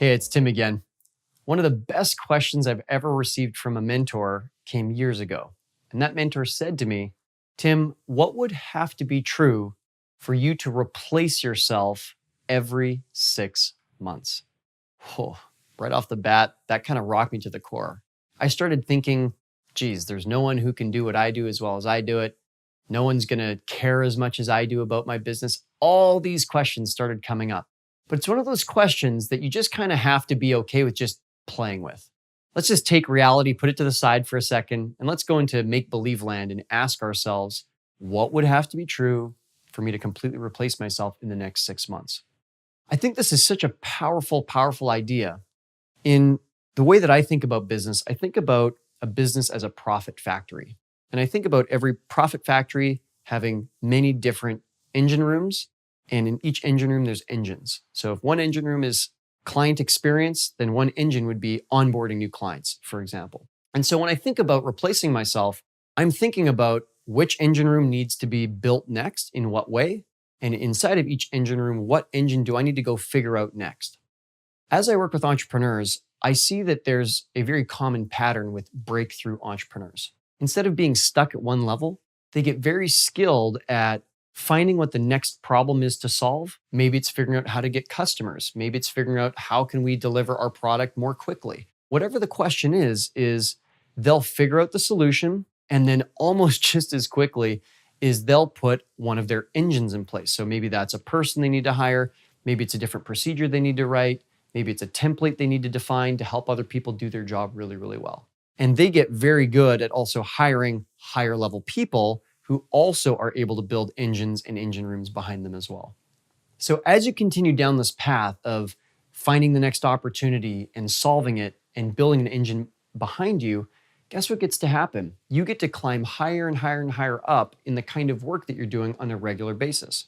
Hey, it's Tim again. One of the best questions I've ever received from a mentor came years ago. And that mentor said to me, Tim, what would have to be true for you to replace yourself every 6 months? Oh, right off the bat, that kind of rocked me to the core. I started thinking, geez, there's no one who can do what I do as well as I do it. No one's going to care as much as I do about my business. All these questions started coming up. But it's one of those questions that you just kind of have to be okay with just playing with. Let's just take reality, put it to the side for a second, and let's go into make believe land and ask ourselves, what would have to be true for me to completely replace myself in the next 6 months? I think this is such a powerful, powerful idea. In the way that I think about business, I think about a business as a profit factory. And I think about every profit factory having many different engine rooms. And in each engine room, there's engines. So if one engine room is client experience, then one engine would be onboarding new clients, for example. And so when I think about replacing myself, I'm thinking about which engine room needs to be built next, in what way, and inside of each engine room, what engine do I need to go figure out next? As I work with entrepreneurs, I see that there's a very common pattern with breakthrough entrepreneurs. Instead of being stuck at one level, they get very skilled at finding what the next problem is to solve. Maybe it's figuring out how to get customers. Maybe it's figuring out how can we deliver our product more quickly. Whatever the question is they'll figure out the solution, and then almost just as quickly is they'll put one of their engines in place. So maybe that's a person they need to hire. Maybe it's a different procedure they need to write. Maybe it's a template they need to define to help other people do their job really, really well. And they get very good at also hiring higher level people who also are able to build engines and engine rooms behind them as well. So as you continue down this path of finding the next opportunity and solving it and building an engine behind you, guess what gets to happen? You get to climb higher and higher and higher up in the kind of work that you're doing on a regular basis.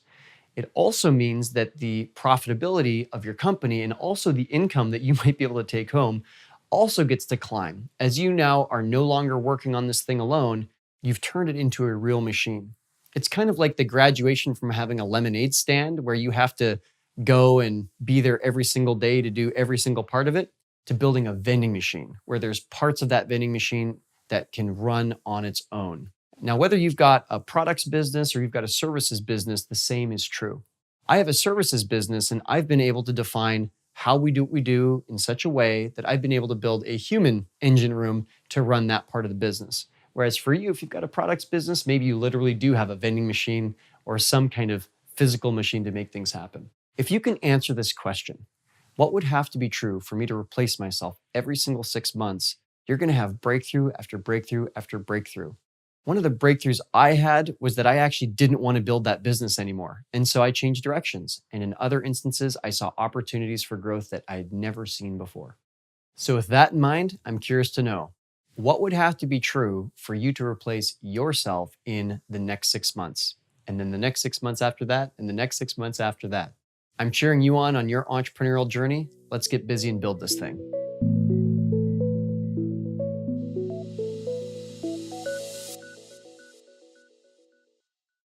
It also means that the profitability of your company and also the income that you might be able to take home also gets to climb. As you now are no longer working on this thing alone, you've turned it into a real machine. It's kind of like the graduation from having a lemonade stand where you have to go and be there every single day to do every single part of it, to building a vending machine where there's parts of that vending machine that can run on its own. Now, whether you've got a products business or you've got a services business, the same is true. I have a services business and I've been able to define how we do what we do in such a way that I've been able to build a human engine room to run that part of the business. Whereas for you, if you've got a products business, maybe you literally do have a vending machine or some kind of physical machine to make things happen. If you can answer this question, what would have to be true for me to replace myself every single 6 months? You're going to have breakthrough after breakthrough after breakthrough. One of the breakthroughs I had was that I actually didn't want to build that business anymore. And so I changed directions. And in other instances, I saw opportunities for growth that I had never seen before. So with that in mind, I'm curious to know, what would have to be true for you to replace yourself in the next 6 months? And then the next 6 months after that, and the next 6 months after that. I'm cheering you on your entrepreneurial journey. Let's get busy and build this thing.